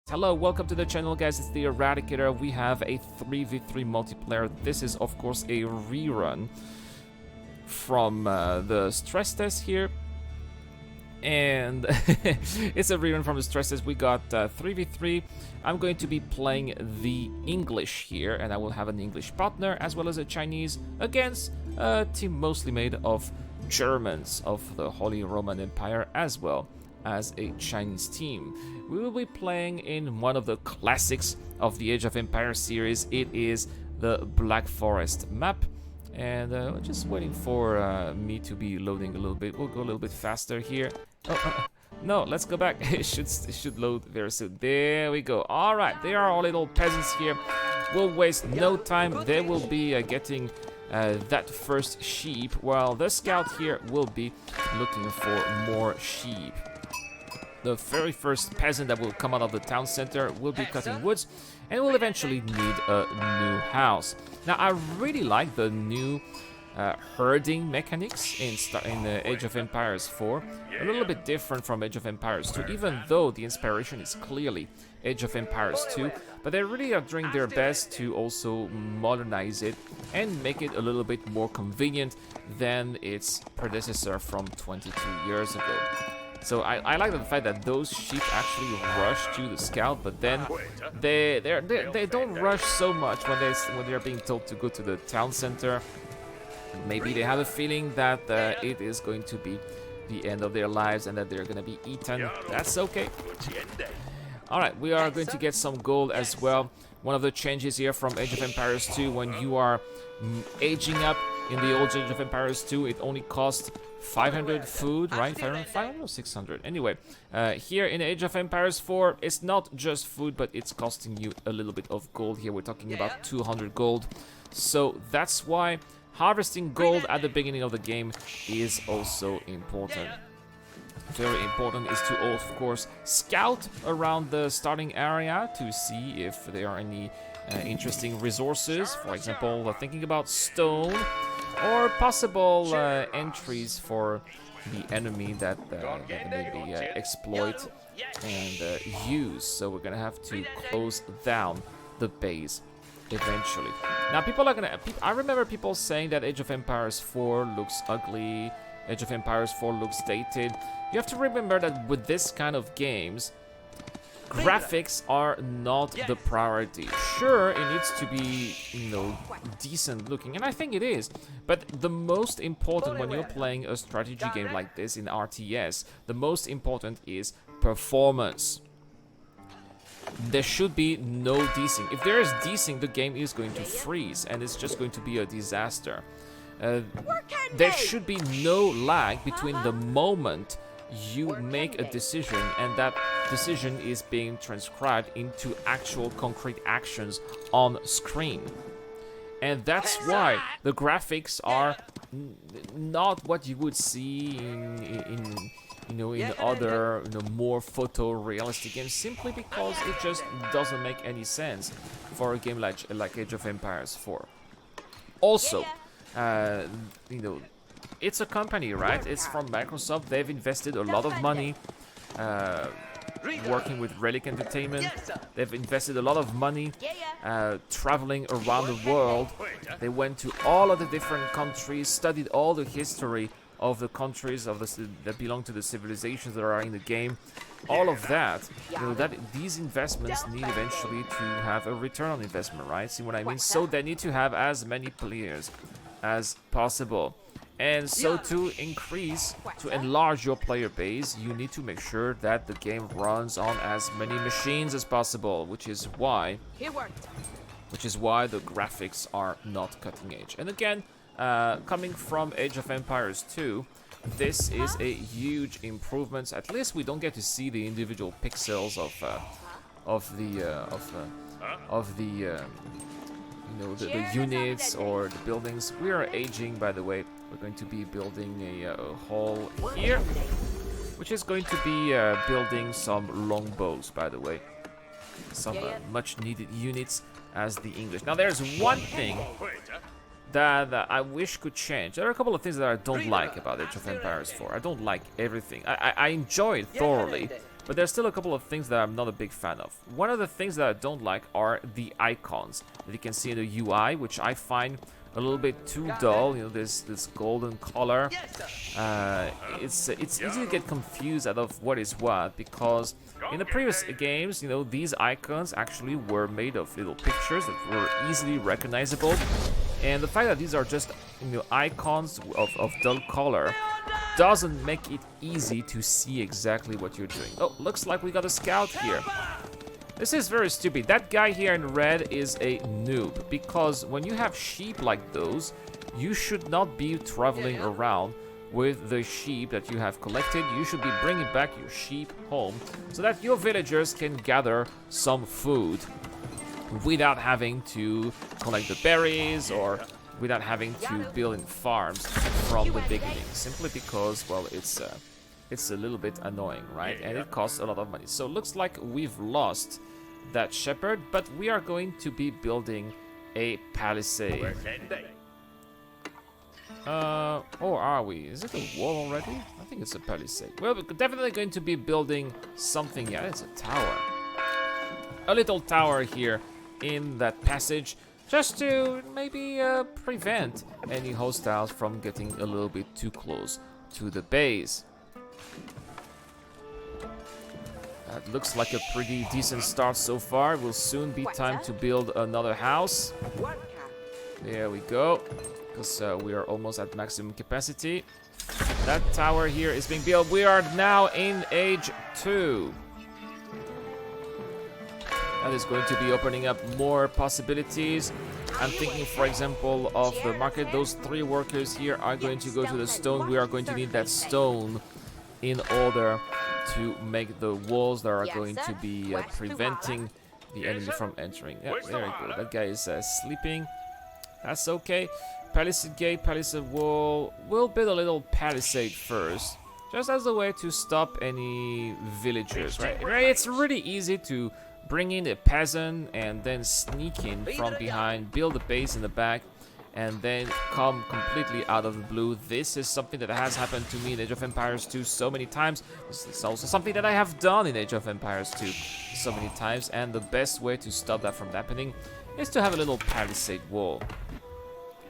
Hello, welcome to the channel, guys. It's the Eradicator. We have a 3v3 multiplayer. This is, of course, a rerun from the stress test here. And it's a rerun from the stress test. We got 3v3. I'm going to be playing the English here, and I will have an English partner as well as a Chinese against a team mostly made of Germans of the Holy Roman Empire as well as a Chinese team. We will be playing in one of the classics of the Age of Empires series. It is the Black Forest map. And we're just waiting for me to be loading a little bit. We'll go a little bit faster here. No, let's go back. It should load very soon. There we go. All right, there are our little peasants here. We'll waste no time. They will be getting that first sheep, while the scout here will be looking for more sheep. The very first peasant that will come out of the town center will be cutting woods, and will eventually need a new house. Now, I really like the new herding mechanics in Age of Empires 4. A little bit different from Age of Empires 2, even though the inspiration is clearly Age of Empires 2. But they really are doing their best to also modernize it and make it a little bit more convenient than its predecessor from 22 years ago. So I like the fact that those sheep actually rush to the scout, but then they don't rush so much when they're being told to go to the town center. Maybe they have a feeling that it is going to be the end of their lives and that they're going to be eaten. That's okay. All right, we are going to get some gold as well. One of the changes here from Age of Empires 2, when you are aging up in the old Age of Empires 2, it only costs 500 food, right? 500 or 600? Anyway, here in Age of Empires 4, it's not just food, but it's costing you a little bit of gold. Here we're talking about 200 gold. So that's why harvesting gold at the beginning of the game is also important. Very important is to, of course, scout around the starting area to see if there are any interesting resources. For example, thinking about stone, or possible entries for the enemy that maybe exploit and use. So we're gonna have to close down the base eventually. Now people are gonna. I remember people saying that Age of Empires 4 looks ugly. Age of Empires 4 looks dated. You have to remember that with this kind of games, graphics are not the priority. Sure, it needs to be, decent looking, and I think it is. But the most important when you're playing a strategy game like this in RTS, the most important is performance. There should be no desync. If there is desync, the game is going to freeze, and it's just going to be a disaster. There should be no lag between the moment you make a decision and that decision is being transcribed into actual concrete actions on screen. And that's why the graphics are not what you would see in other more photorealistic games, simply because it just doesn't make any sense for a game like Age of Empires 4. Also, it's a company, right? It's from Microsoft. They've invested a lot of money working with Relic Entertainment. They've invested a lot of money traveling around the world. They went to all of the different countries, studied all the history of the countries that belong to the civilizations that are in the game. All of that, these investments need eventually to have a return on investment, right? See what I mean? So they need to have as many players as possible. And so to enlarge your player base, you need to make sure that the game runs on as many machines as possible, which is why the graphics are not cutting edge. And again, coming from Age of Empires 2, this is a huge improvement. At least we don't get to see the individual pixels of the units or the buildings. We are aging, by the way. We're going to be building a hall here, which is going to be building some longbows, by the way. Some much needed units as the English. Now there's one thing that I wish could change. There are a couple of things that I don't like about Age of Empires 4. I don't like everything. I enjoy it thoroughly, But there's still a couple of things that I'm not a big fan of. One of the things that I don't like are the icons that you can see in the UI, which I find a little bit too dull. You know, this golden color. It's easy to get confused out of what is what, because in the previous games, you know, these icons actually were made of little pictures that were easily recognizable. And the fact that these are just, you know, icons of dull color doesn't make it easy to see exactly what you're doing. Oh, looks like we got a scout here. This is very stupid. That guy here in red is a noob, because when you have sheep like those, you should not be traveling around with the sheep that you have collected. You should be bringing back your sheep home so that your villagers can gather some food without having to collect the berries or without having to build in farms from the beginning, simply because, well, it's a little bit annoying, right? And it costs a lot of money. So looks like we've lost that shepherd, but we are going to be building a palisade. Or are we? Is it a wall already? I think it's a palisade. Well, we're definitely going to be building something. Yeah, it's a tower. A little tower here in that passage, just to maybe prevent any hostiles from getting a little bit too close to the base. That looks like a pretty decent start so far. It will soon be time to build another house. There we go, because we are almost at maximum capacity. That tower here is being built. We are now in age 2. That is going to be opening up more possibilities. I'm thinking, for example, of the market. Those 3 workers here are going to go to the stone. We are going to need that stone in order to make the walls that are going to be preventing the enemy from entering. Yeah, there we go. That guy is sleeping. That's okay. Palisade gate, palisade wall. We'll build a little palisade first, just as a way to stop any villagers, right? It's really easy to bring in a peasant and then sneak in from behind, build a base in the back, and then come completely out of the blue. This is something that has happened to me in Age of Empires 2 so many times. This is also something that I have done in Age of Empires 2 so many times, and the best way to stop that from happening is to have a little palisade wall.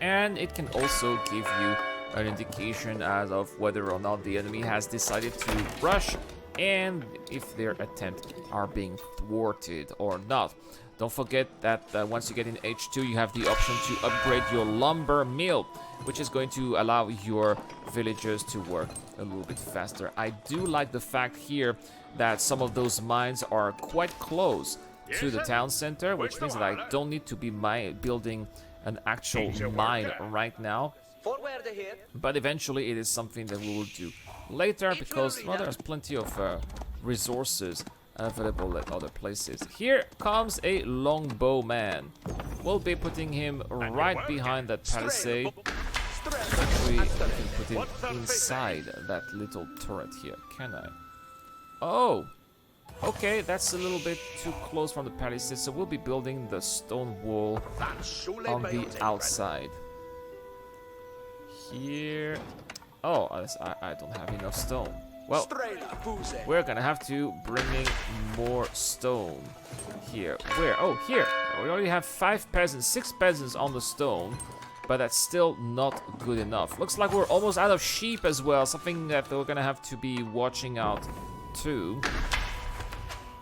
And it can also give you an indication as of whether or not the enemy has decided to rush, and if their attempts are being thwarted or not. Don't forget that once you get in H2, you have the option to upgrade your lumber mill, which is going to allow your villagers to work a little bit faster. I do like the fact here that some of those mines are quite close to the town center, which means that I don't need to be building an actual mine right now. But eventually it is something that we will do later, because, well, there's plenty of resources available at other places. Here comes a longbow man. We'll be putting him right behind that palisade. Actually, I can put him inside that little turret here, can I? Oh! Okay, that's a little bit too close from the palisade, so we'll be building the stone wall on the outside. Here... Oh, I don't have enough stone. Well, we're gonna have to bring in more stone here. Where? Oh, here. We already have 5 peasants, 6 peasants on the stone, but that's still not good enough. Looks like we're almost out of sheep as well, something that we're gonna have to be watching out too.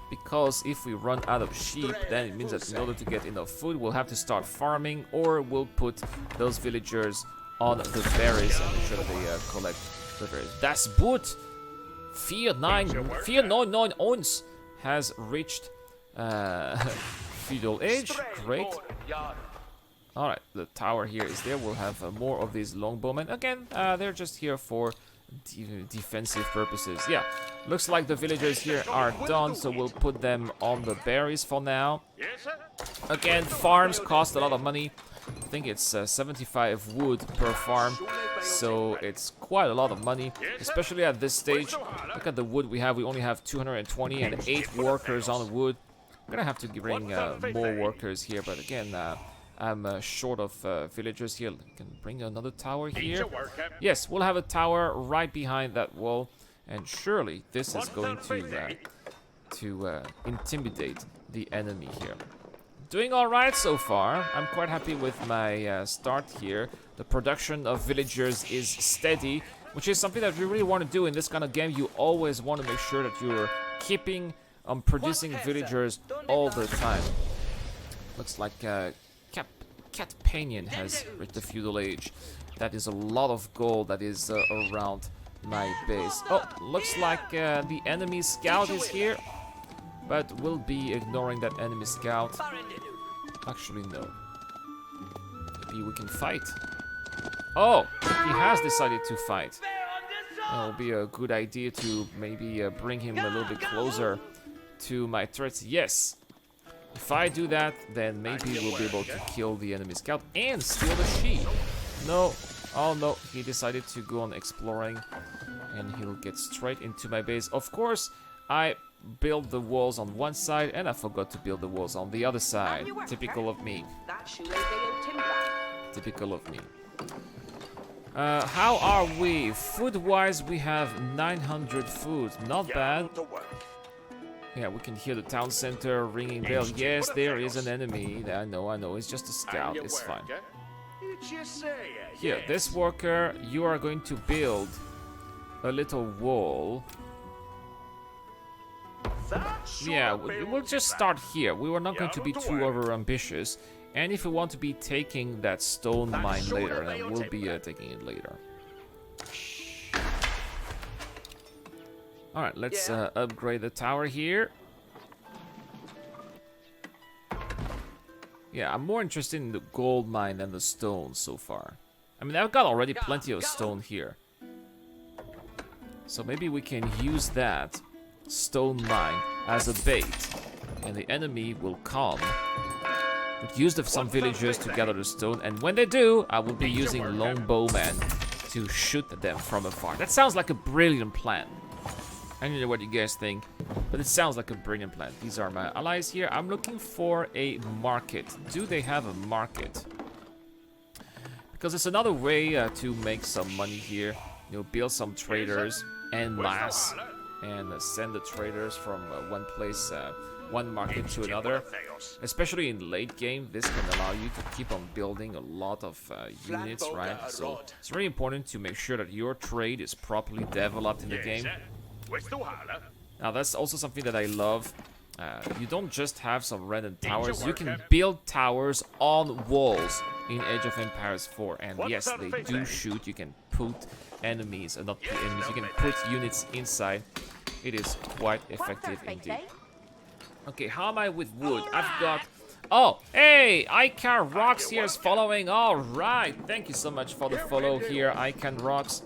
Because if we run out of sheep, then it means that in order to get enough food, we'll have to start farming, or we'll put those villagers on the berries and make sure that they collect the berries. Das Boot 499 ons has reached feudal age. Great. Alright, the tower here is there. We'll have more of these longbowmen. Again, they're just here for defensive purposes. Yeah, looks like the villagers here are done, so we'll put them on the berries for now. Again, farms cost a lot of money. I think it's 75 wood per farm, so it's quite a lot of money, especially at this stage. Look at the wood we have. We only have 220 and 8 workers on the wood. I'm gonna have to bring more workers here, but again, I'm short of villagers here. Can bring another tower here. Yes, we'll have a tower right behind that wall, and surely this is going to to intimidate the enemy here. Doing alright so far. I'm quite happy with my start here. The production of villagers is steady, which is something that you really want to do in this kind of game. You always want to make sure that you're keeping on producing villagers all the time. Looks like Cat Panion has reached the feudal age. That is a lot of gold that is around my base. Oh, looks like the enemy scout is here, but we'll be ignoring that enemy scout. Actually, no. Maybe we can fight. Oh, he has decided to fight. It'll be a good idea to maybe bring him a little bit closer to my turrets. Yes. If I do that, then maybe we'll be able to kill the enemy scout and steal the sheep. No. Oh no, he decided to go on exploring and he'll get straight into my base. Of course, I built the walls on one side and I forgot to build the walls on the other side. Typical of me. Typical of me. How are we? Food-wise, we have 900 food. Not bad. Yeah, we can hear the town center ringing bell. Yes, there is an enemy. I know. It's just a scout. It's fine. Here, this worker, you are going to build a little wall. Yeah, we'll just start here. We were not going to be too over-ambitious. And if we want to be taking that stone mine later, then we'll be taking it later. Alright, let's upgrade the tower here. Yeah, I'm more interested in the gold mine than the stone so far. I mean, I've got already plenty of stone here. So maybe we can use that stone mine as a bait. And the enemy will come. We'll use some villagers to gather the stone. And when they do, I will be using longbowmen to shoot them from afar. That sounds like a brilliant plan. I don't know what you guys think, but it sounds like a brilliant plan. These are my allies here. I'm looking for a market. Do they have a market? Because it's another way to make some money here. You know, build some traders en masse and send the traders from one place, one market to another. Especially in late game, this can allow you to keep on building a lot of units, right? So it's very important to make sure that your trade is properly developed in the game. Now that's also something that I love. You don't just have some random towers. You can build towers on walls in Age of Empires 4. And yes, they do shoot. You can put enemies, not enemies, you can put units inside. It is quite effective indeed. Okay, how am I with wood? I've got... Oh, hey, Ican Rocks here is following. All right, thank you so much for the follow here, Ican Rocks.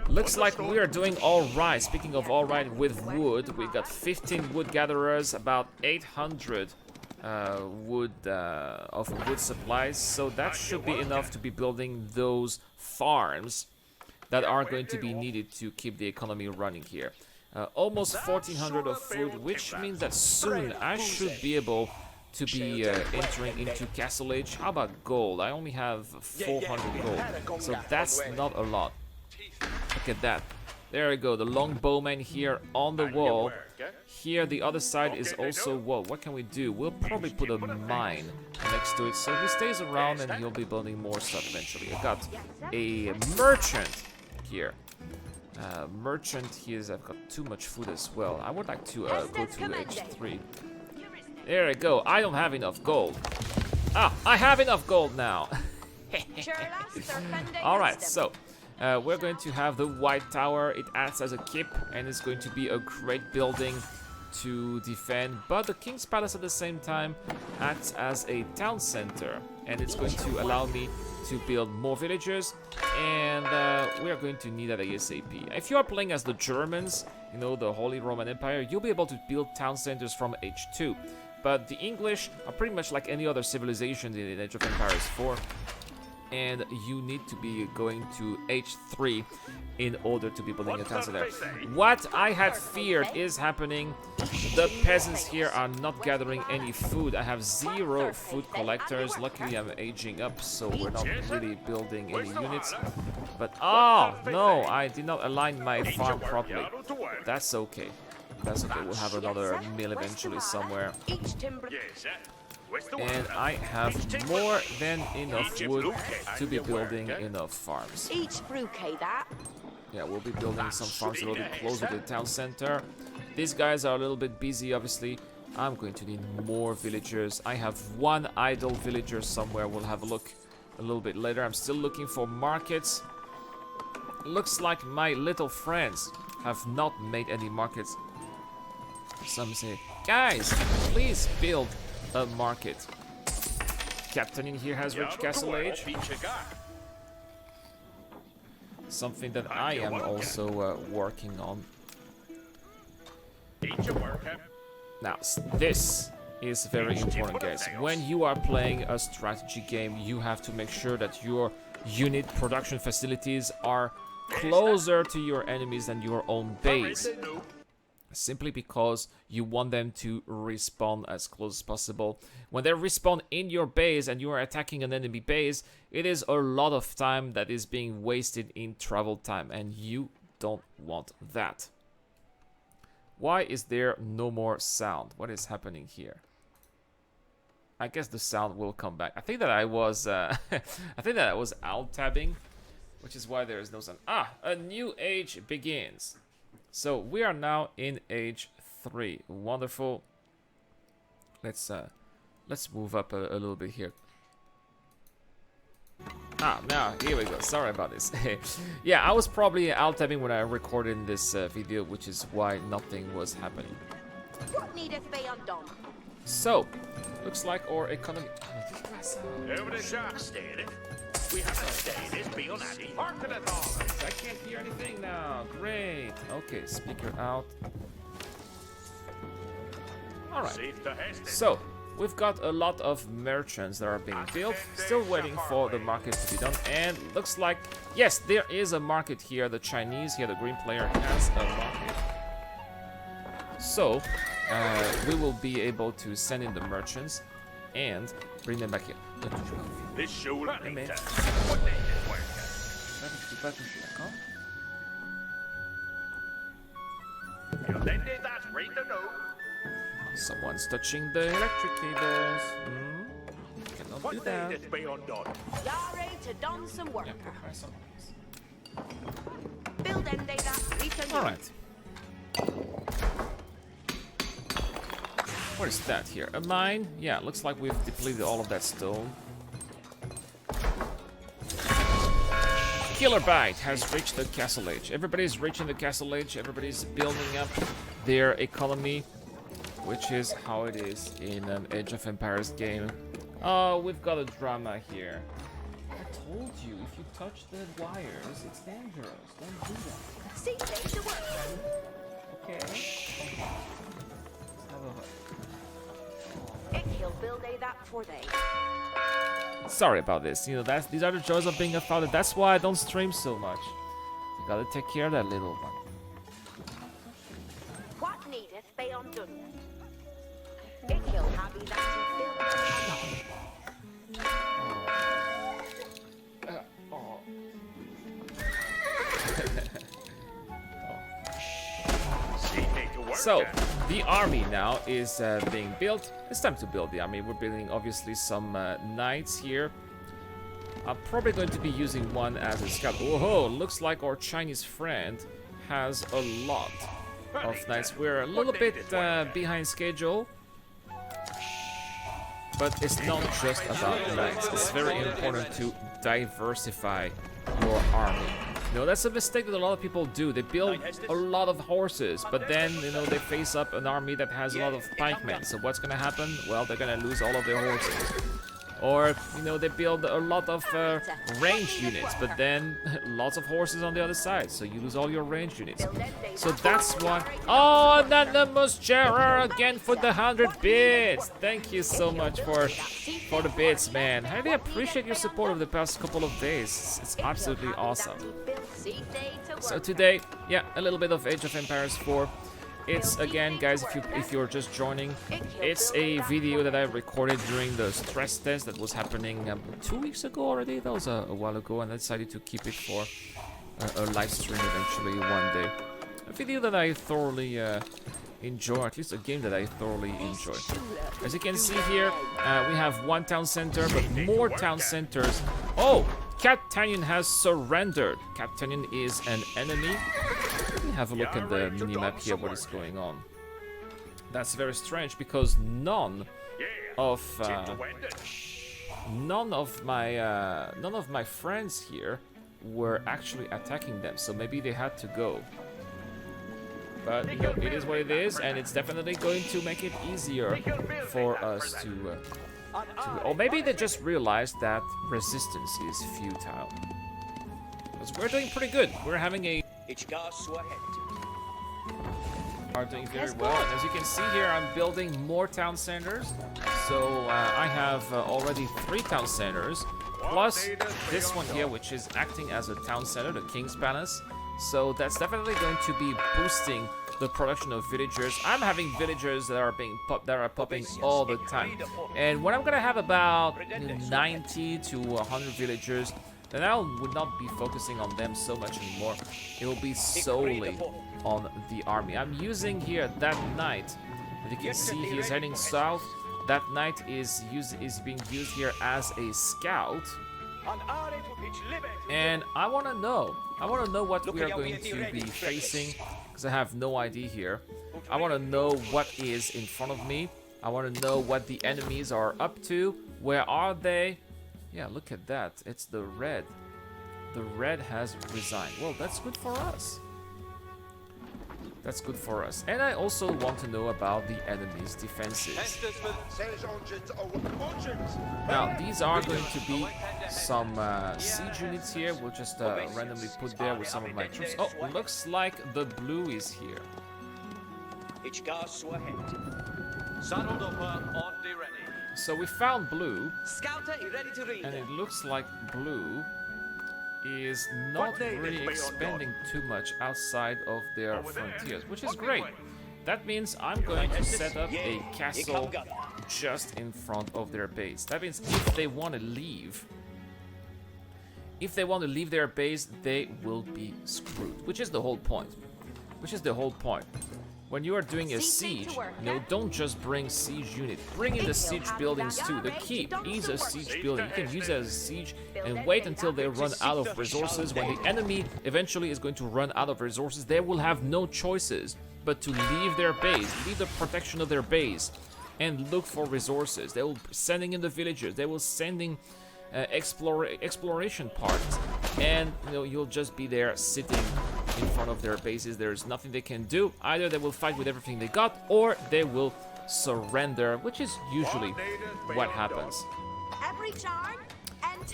Looks like we are doing all right. Speaking of all right with wood, we got 15 wood gatherers, about 800 wood supplies. So that should be enough to be building those farms that are going to be needed to keep the economy running here. Almost 1400 of food, which means that soon I should be able to be entering into Castle Age. How about gold? I only have 400 gold, so that's not a lot. Look at that. There we go, the longbowman here on the wall. Here the other side is also wall. What can we do? We'll probably put a mine next to it, so he stays around and he'll be building more stuff eventually. I got a merchant here. Merchant, I've got too much food as well. I would like to go to H3. There we go. I don't have enough gold. Ah, I have enough gold now. Alright, so we're going to have the White Tower. It acts as a keep and it's going to be a great building to defend. But the King's Palace at the same time acts as a town center. And it's going to allow me to build more villagers, and we are going to need that ASAP. If you are playing as the Germans, you know, the Holy Roman Empire, you'll be able to build town centers from H2. But the English are pretty much like any other civilization in Age of Empires 4, and you need to be going to H3 in order to be building a town center. What I had feared is happening. The peasants here are not gathering any food. I have 0 food collectors. Luckily, I'm aging up, so we're not really building any units. But, oh, no, I did not align my farm properly. That's okay. That's okay, we'll have another mill eventually somewhere. And I have more than enough wood to be building enough farms. Yeah, we'll be building some farms a little bit closer to the town center. These guys are a little bit busy, obviously. I'm going to need more villagers. I have one idle villager somewhere. We'll have a look a little bit later. I'm still looking for markets. Looks like my little friends have not made any markets. Some say, guys, please build a market. Captain in here has reached Castle Age. Something that I am also working on. Now, this is very important, guys. When you are playing a strategy game, you have to make sure that your unit production facilities are closer to your enemies than your own base. Simply because you want them to respawn as close as possible. When they respawn in your base and you are attacking an enemy base, it is a lot of time that is being wasted in travel time, and you don't want that. Why is there no more sound? What is happening here? I guess the sound will come back. I think that I was I think that I was alt tabbing, which is why there is no sound. Ah, a new age begins. So we are now in age 3. Wonderful. Let's move up a little bit here. Ah, now here we go. Sorry about this. Yeah, I was probably alt tabbing when I recorded this video, which is why nothing was happening. What needeth be undone? So, looks like our economy. Over the shark stated. We haven't stated beyond any. I can't hear anything now. Great. Okay, speaker out. All right. So we've got a lot of merchants that are being built. Still waiting for the market to be done. And looks like, yes, there is a market here. The Chinese here, the green player has a market. So we will be able to send in the merchants and bring them back here. This show Someone's touching the electric cables. Cannot do that. Yare to don some work. Yeah, prepare some things. Build end day that return. All right. What is that here? A mine? Yeah, looks like we've depleted all of that stone. Killer Bite has reached the Castle Age. Everybody's reaching the Castle Age. Everybody's building up their economy, which is how it is in an Age of Empires game. Oh, we've got a drama here. I told you, if you touch the wires, it's dangerous. Don't do that. See, take the work. Okay. Let's have a... It he'll build a that for they. Sorry about this. You know, these are the joys of being a father. That's why I don't stream so much. You gotta take care of that little one. What needeth be undone? It he'll have he that he built. So, the army now is being built. It's time to build the army. We're building, obviously, some knights here. I'm probably going to be using one as a scout. Whoa, looks like our Chinese friend has a lot of knights. We're a little bit behind schedule. But it's not just about knights. It's very important to diversify your army. You know, that's a mistake that a lot of people do. They build a lot of horses, but then, you know, they face up an army that has a lot of pikemen. So what's gonna happen? Well, they're gonna lose all of their horses. Or, you know, they build a lot of ranged units, but then lots of horses on the other side, so you lose all your ranged units. So that's why... Oh, Anonymous Terror again for the 100 bits! Thank you so much for the bits, man. I really appreciate your support over the past couple of days. It's absolutely awesome. So today, yeah, a little bit of Age of Empires 4. It's, again, guys, if you're just joining, it's a video that I recorded during the stress test that was happening 2 weeks ago already. That was a while ago, and I decided to keep it for a live stream eventually one day. A video that I thoroughly enjoy, at least a game that I thoroughly enjoy. As you can see here, we have one town center, but more town centers. Oh, Captanian has surrendered. Captanian is an enemy. Let me have a look at the minimap here, what is going on. That's very strange because none of my friends here were actually attacking them, so maybe they had to go. But you know, it is what it is, and it's definitely going to make it easier for us to or maybe they just realized that resistance is futile. Because we're doing pretty good. We're having a are doing very well, and as you can see here, I'm building more town centers. So I have already 3 town centers, plus this one here, which is acting as a town center, the King's Palace. So that's definitely going to be boosting the production of villagers. I'm having villagers that are popping all the time, and when I'm gonna have about 90 to 100 villagers, then I would not be focusing on them so much anymore. It will be solely on the army. I'm using here that knight. As you can see, he is heading south. That knight is being used here as a scout. And I want to know what we are going to be facing, because I have no idea here. I want to know what is in front of me. I want to know what the enemies are up to. Where are they? Yeah, look at that. It's the red. The red has resigned. Well, that's good for us. That's good for us. And I also want to know about the enemy's defenses. Now, these are going to be some siege units here. We'll just randomly put there with some of my troops. Oh, looks like the blue is here. So we found blue, and it looks like blue is not really expanding too much outside of their frontiers, which is great. That means I'm going to set up a castle just in front of their base. That means if they want to leave their base, they will be screwed, which is the whole point. When you are doing a siege, don't just bring siege unit. Bring in the siege buildings too. The keep is a siege building. You can use it as a siege and wait until they run out of resources. When the enemy eventually is going to run out of resources, they will have no choices but to leave their base, leave the protection of their base, and look for resources. They will be sending in the villagers. They will sending exploration parts, and you'll just be there sitting in front of their bases. There's nothing they can do. Either they will fight with everything they got, or they will surrender, which is usually what happens.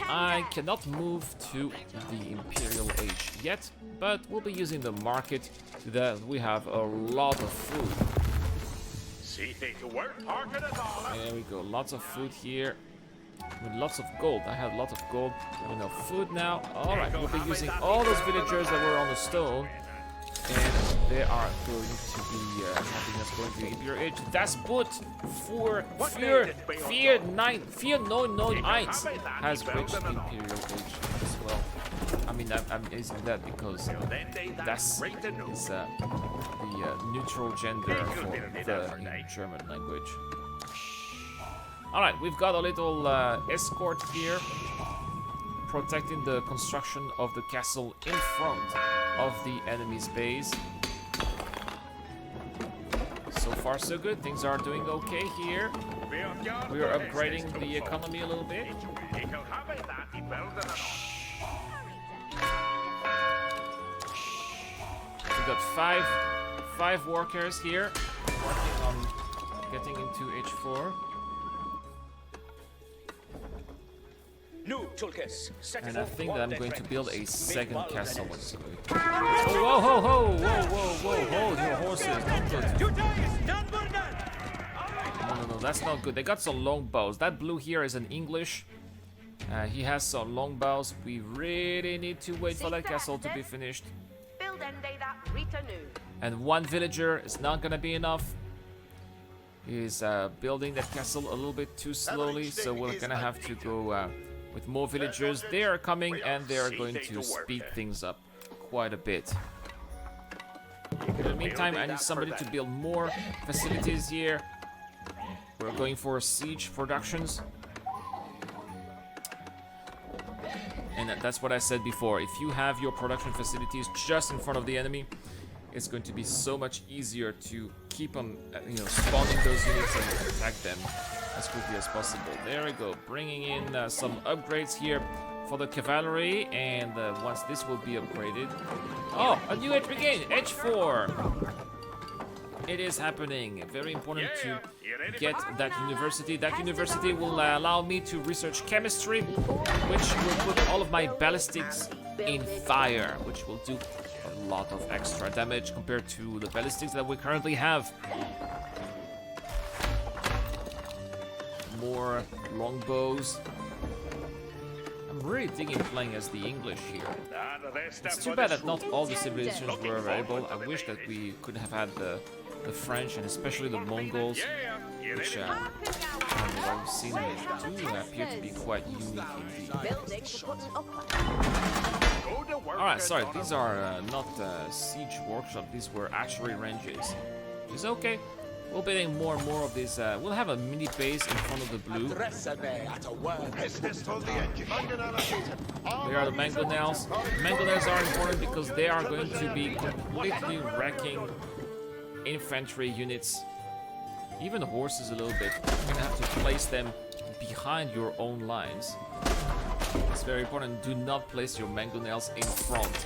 I cannot move to the Imperial Age yet, but we'll be using the market that we have a lot of food. There we go, lots of food here. With lots of gold. I have lots of gold. Enough food now. Alright, we'll be using all those villagers that were on the stone. And they are going to be having us going to the Imperial Age. Das Boot for 499 has reached the Imperial Age as well. I mean, I'm using that because Das is the neutral gender for the in German language. Alright, we've got a little escort here, protecting the construction of the castle in front of the enemy's base. So far so good, things are doing okay here. We are upgrading the economy a little bit. We got five workers here, working on getting into H4. And I think that I'm going to build a second castle. Whoa, your horses. No, that's not good. They got some long bows. That blue here is an English. He has some long bows. We really need to wait for that castle to be finished. And one villager is not gonna be enough. He's building that castle a little bit too slowly, so we're gonna have to go with more villagers. They are coming, and they are going to speed things up quite a bit. In the meantime, I need somebody to build more facilities here. We're going for siege productions. And that's what I said before. If you have your production facilities just in front of the enemy, it's going to be so much easier to keep on, spawning those units and attack them as quickly as possible. There we go, bringing in some upgrades here for the cavalry, and once this will be upgraded... Oh, a new edge brigade, edge 4! It is happening. Very important to get that university. That university will allow me to research chemistry, which will put all of my ballistics in fire, which will do a lot of extra damage compared to the ballistics that we currently have. More longbows. I'm really digging playing as the English here. It's too bad that not all the civilizations were available. I wish that we could have had the French and especially the Mongols, which I've seen do appear to be quite unique indeed. Alright, sorry, these are not siege workshop, these were archery ranges. Which is okay. We'll be getting more and more of these. We'll have a mini base in front of the blue. Here are the mangonels. Mangonels are important because they are going to be completely wrecking infantry units, even horses a little bit. You're gonna have to place them behind your own lines. It's very important. Do not place your mangonels in front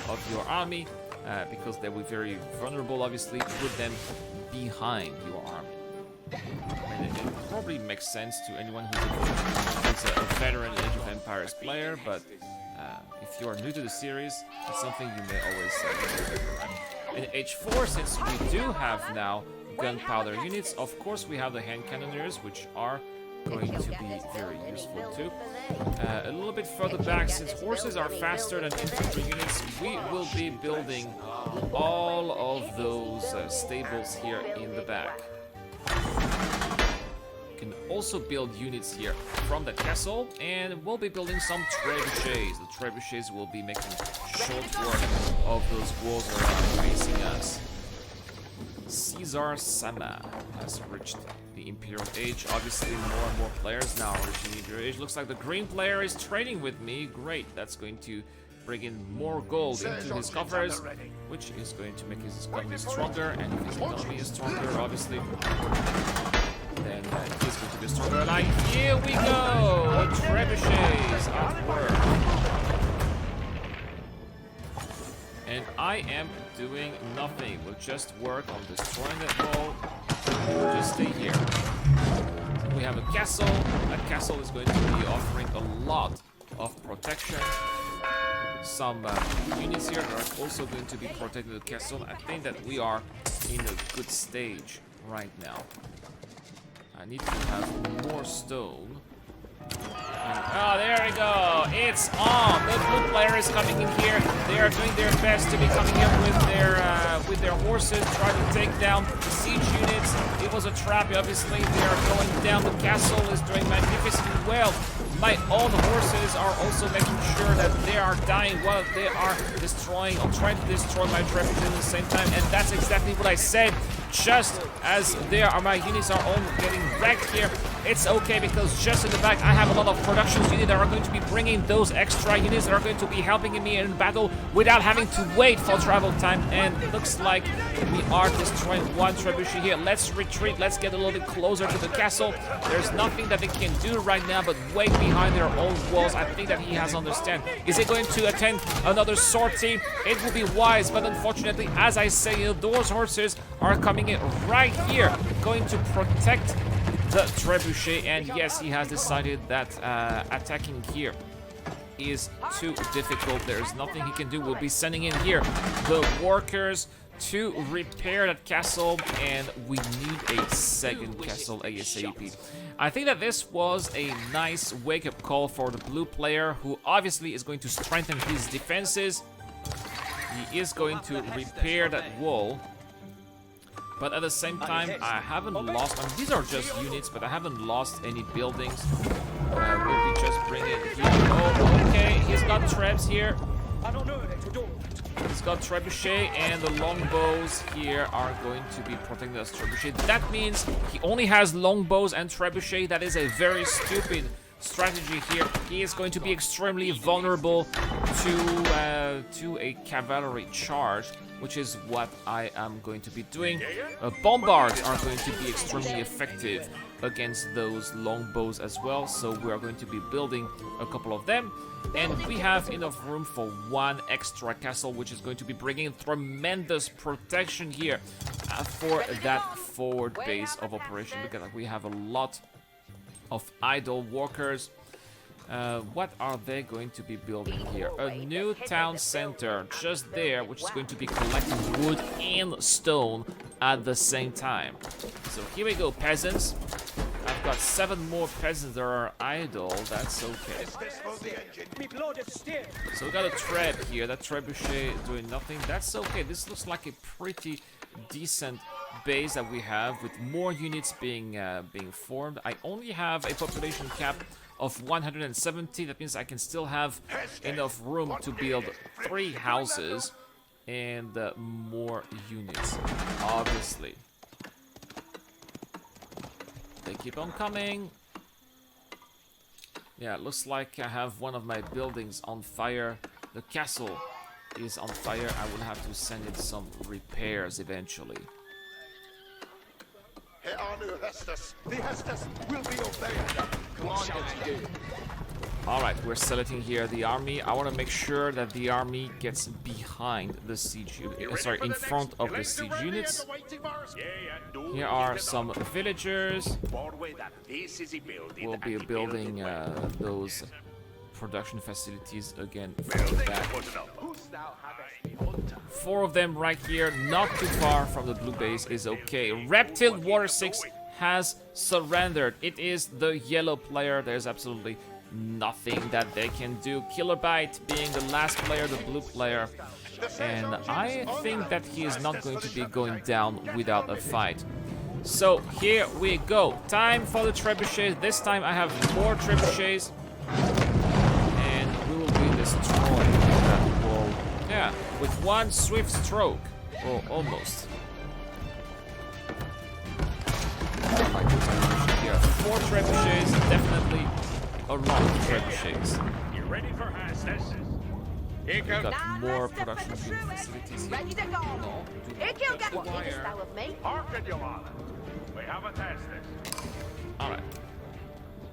of your army because they will be very vulnerable. Obviously, put them behind your army. And it probably makes sense to anyone who's a veteran Age of Empires player, but if you are new to the series, it's something you may always in H4, since we do have now gunpowder units, of course we have the hand cannoneers, which are going to be very useful too. A little bit further back, since horses are faster than infantry units, we will be building all of those stables here in the back. Can also build units here from the castle, and we'll be building some trebuchets. The trebuchets will be making short work of those walls that are facing us. Caesar Sama has reached the Imperial Age. Obviously, more and more players now are reaching the Imperial Age. Looks like the green player is trading with me. Great, that's going to bring in more gold into his coffers, which is going to make his economy stronger. And if his economy is stronger, obviously, then he's going to be stronger ally. Here we go! The trebuchets at work. And I am doing nothing. We'll just work on destroying that wall. Just stay here. So we have a castle. That castle is going to be offering a lot of protection. Some units here are also going to be protecting the castle. I think that we are in a good stage right now. I need to have more stone. Oh, there we go. It's on. The blue player is coming in here. They are doing their best to be coming in with their horses, trying to take down the siege units. It was a trap, obviously. They are going down. The castle is doing magnificently well. My own horses are also making sure that they are dying while they are destroying or trying to destroy my trebuchet at the same time. And that's exactly what I said. Just as there are my units are all getting wrecked here, it's okay because just in the back I have a lot of production units that are going to be bringing those extra units that are going to be helping me in battle without having to wait for travel time. And it looks like we are destroying one trebuchet here. Let's retreat. Let's get a little bit closer to the castle. There's nothing that they can do right now but wait behind their own walls. I think that he has understand. Is he going to attend another sortie? It will be wise, but unfortunately, as I say, those horses are coming in right here, going to protect the trebuchet. And yes, he has decided that attacking here is too difficult. There's nothing he can do. We'll be sending in here the workers to repair that castle, and we need a second castle ASAP. I think that this was a nice wake-up call for the blue player, who obviously is going to strengthen his defenses. He is going to repair that wall. But at the same time, I haven't lost... I mean, these are just units, but I haven't lost any buildings. We'll be just bringing it here. Oh, okay. He's got traps here. He's got trebuchet, and the longbows here are going to be protecting us trebuchet. That means he only has longbows and trebuchet. That is a very stupid strategy here. He is going to be extremely vulnerable to a cavalry charge, which is what I am going to be doing. Bombards are going to be extremely effective against those longbows as well, so we are going to be building a couple of them. And we have enough room for one extra castle, which is going to be bringing tremendous protection here for that forward base of operation. Look at that, we have a lot of idle workers. What are they going to be building here? A new town center just there, which is going to be collecting wood and stone at the same time. So here we go, peasants. I've got 7 more peasants that are idle. That's okay. So we got a treb here. That trebuchet doing nothing. That's okay. This looks like a pretty decent base that we have, with more units being formed. I only have a population cap of 170. That means I can still have enough room to build 3 houses and more units, obviously. They keep on coming. Yeah, it looks like I have one of my buildings on fire. The castle is on fire. I will have to send it some repairs eventually. The Hestus will be obeyed. What shall we do? Alright, we're selecting here the army. I want to make sure that the army gets behind the siege unit. Sorry, in front of the siege units. Here are some villagers. We'll be building those production facilities again for that. 4 of them right here, not too far from the blue base, is okay. Reptile Water 6 has surrendered. It is the yellow player. There's absolutely nothing that they can do. Killerbite being the last player, the blue player. And I think that he is not going to be going down without a fight. So here we go. Time for the trebuchets. This time I have more trebuchets. And we will be destroying that wall. Yeah, with one swift stroke. Or almost. Here, 4 trebuchets, definitely a lot of trebuchets. You ready for Hestus? We've got more production facilities here. Ready to go. No, do not Ikil, touch get the what wire. thinkest thou of me? Hearken, your honor. We have a Hestus. Alright.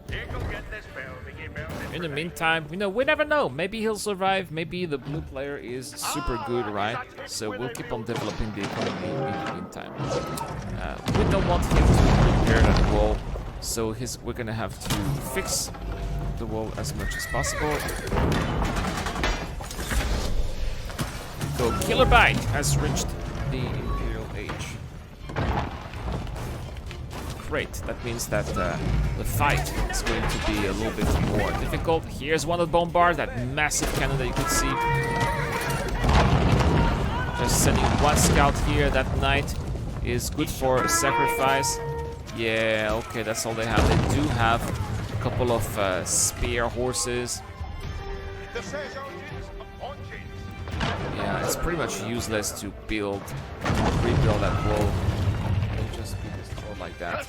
Ikil, get this building. In the meantime, we never know. Maybe he'll survive. Maybe the blue player is super good, right? So we'll keep on developing the economy in the meantime. We don't want him to repair that wall, so we're gonna have to fix the wall as much as possible. So Killerbite has reached the Imperial Age. Great, that means that the fight is going to be a little bit more difficult. Here's one of the bombards, that massive cannon that you could see. Just sending one scout here. That knight is good for sacrifice. Yeah, okay, that's all they have. They do have a couple of spear horses. Yeah, it's pretty much useless to rebuild that wall. It'll just be destroyed like that.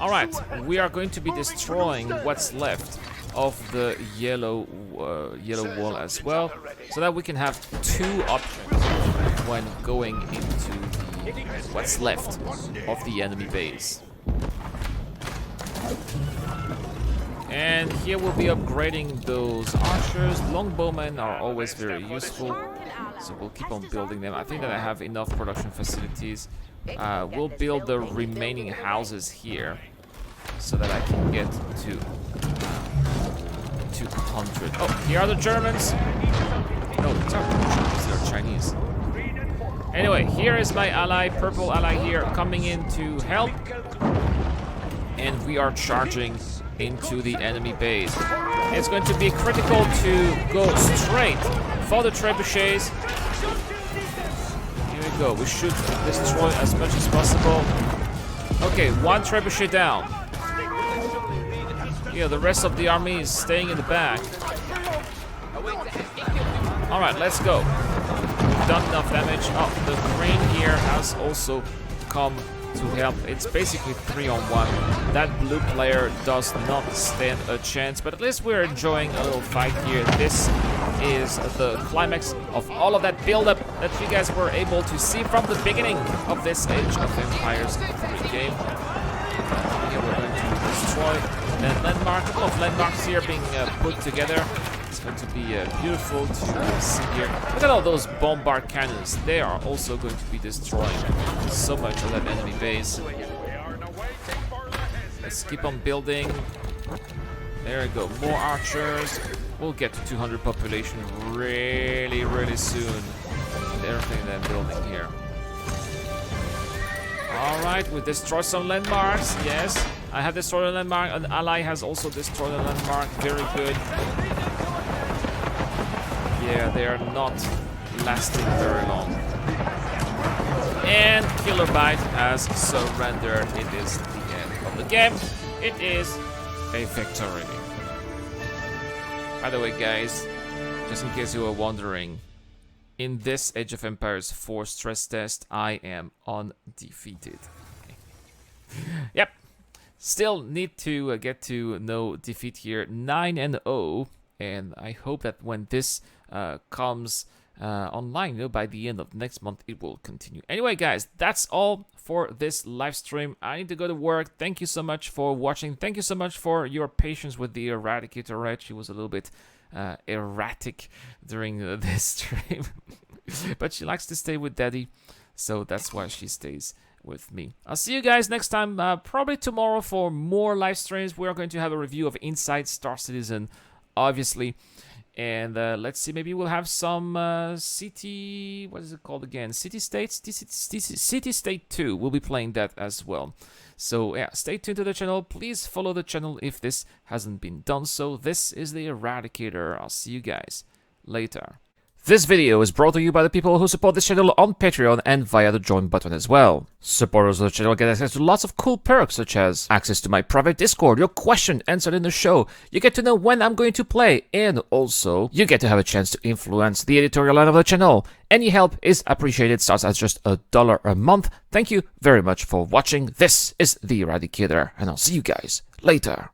Alright, we are going to be destroying what's left of the yellow wall as well, so that we can have 2 options when going into what's left of the enemy base. And here we'll be upgrading those archers. Longbowmen are always very useful, so we'll keep on building them. I think that I have enough production facilities. We'll build the remaining houses here so that I can get to 200. Oh, here are the Germans. No, these aren't Germans, they're Chinese. Anyway, here is my ally, purple ally here, coming in to help. And we are charging into the enemy base. It's going to be critical to go straight for the trebuchets. Here we go. We should destroy as much as possible. Okay, 1 trebuchet down. Yeah, the rest of the army is staying in the back. Alright, let's go. We've done enough damage. Oh, the crane here has also come to help. It's basically 3-on-1. That blue player does not stand a chance, but at least we're enjoying a little fight here. This is the climax of all of that build-up that you guys were able to see from the beginning of this Age of Empires 3 game. Here we're going to destroy that landmark. A couple of landmarks here being put together. It's going to be beautiful to see here. Look at all those bombard cannons. They are also going to be destroying so much of that enemy base. Let's keep on building. There we go. More archers. We'll get to 200 population really, really soon. Everything that I'm building here. Alright, we destroyed some landmarks. Yes, I have destroyed a landmark. An ally has also destroyed a landmark. Very good. Yeah, they are not lasting very long. And Kilobyte has surrendered. It is the end of the game. It is a victory. By the way, guys, just in case you were wondering, in this Age of Empires 4 stress test, I am undefeated. Yep. Still need to get to no defeat here. 9-0. And I hope that when this comes online, by the end of next month, it will continue. Anyway, guys, that's all for this live stream. I need to go to work. Thank you so much for watching. Thank you so much for your patience with the Eradicator, right? She was a little bit erratic during this stream. But she likes to stay with Daddy, so that's why she stays with me. I'll see you guys next time, probably tomorrow for more live streams. We're going to have a review of Inside Star Citizen, obviously. And let's see, maybe we'll have some City... What is it called again? City States? City State 2. We'll be playing that as well. So, yeah, stay tuned to the channel. Please follow the channel if this hasn't been done so. This is the Eradicator. I'll see you guys later. This video is brought to you by the people who support this channel on Patreon and via the join button as well. Supporters of the channel get access to lots of cool perks such as access to my private Discord, your question answered in the show, you get to know when I'm going to play, and also you get to have a chance to influence the editorial line of the channel. Any help is appreciated, starts at just $1 a month. Thank you very much for watching. This is the Eradicator, and I'll see you guys later.